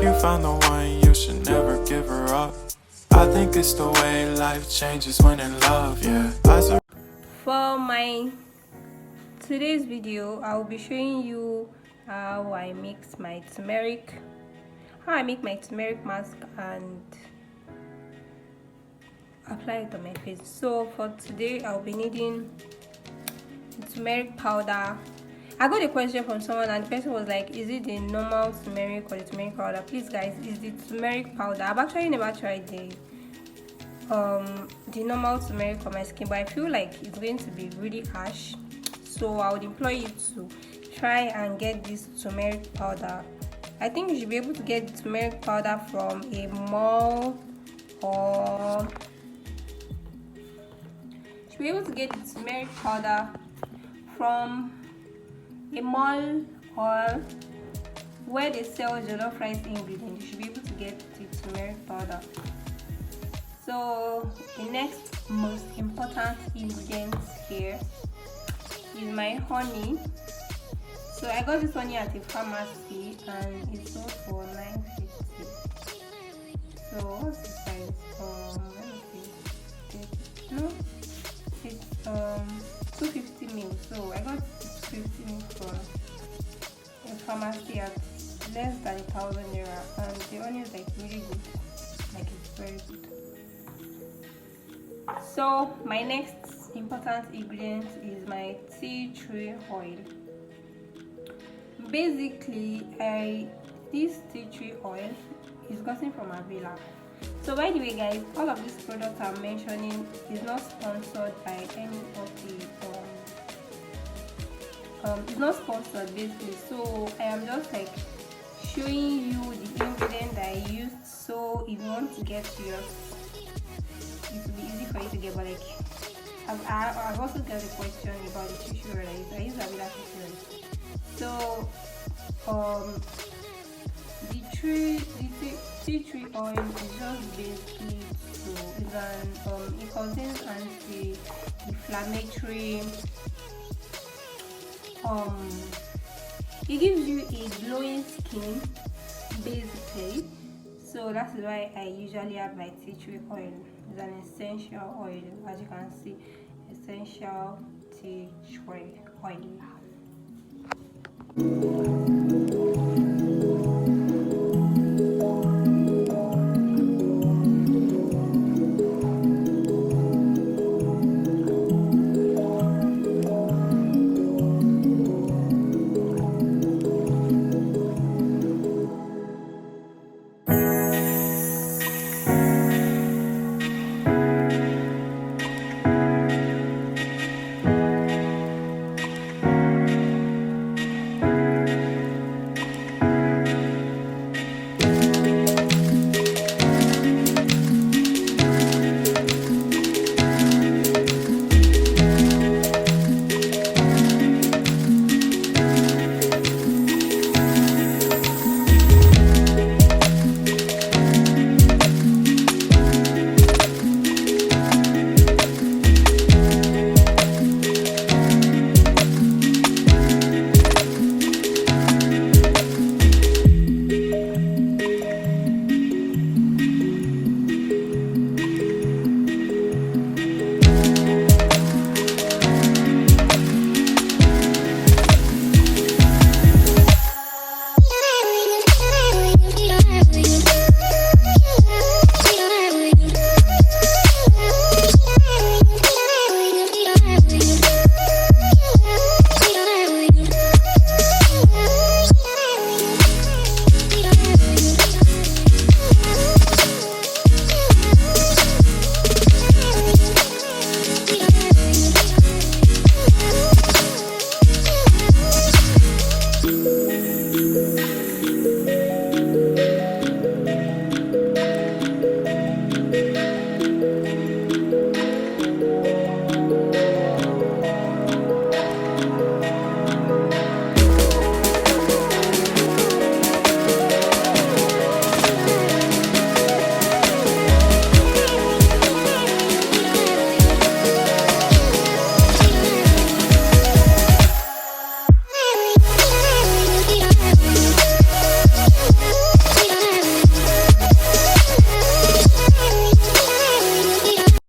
you found the one, you should never give her up. I think it's the way life changes when in love, yeah. For my today's video, I will be showing you how I make my turmeric mask and apply it on my face. So for today, I'll be needing turmeric powder. I got a question from someone and the person was like, is it the normal turmeric or the turmeric powder? Please guys, it's the turmeric powder. I've actually never tried the normal turmeric on my skin, but I feel like it's going to be really harsh, so I would implore you to try and get this turmeric powder. I think you should be able to get the turmeric powder from a mall, or you should be able to get the turmeric powder from a mall or where they sell jollof rice ingredients. You should be able to get the turmeric powder. So the next most important ingredient here is my honey. So I got this honey at a pharmacy and it sold for $9.50. So what's the size? Let me see. No, it's 250 ml. So I got 250 ml from a pharmacy at less than 1,000 naira, and the honey is like really good. Like it's very good. So my next important ingredient is my tea tree oil. Basically, this tea tree oil is gotten from Avila. So by the way guys, all of these products I'm mentioning is not sponsored by any of the it's not sponsored basically. So I am just like showing you the ingredient that I used, so if you want to get yours, it will be easy for you to get. But like I've also got a question about the tissue oil I use Avila tissue oil. So the tea tree oil is just basically it contains anti-inflammatory, it gives you a glowing skin basically. So that is why I usually have my tea tree oil. It's an essential oil, as you can see, essential tea tree oil.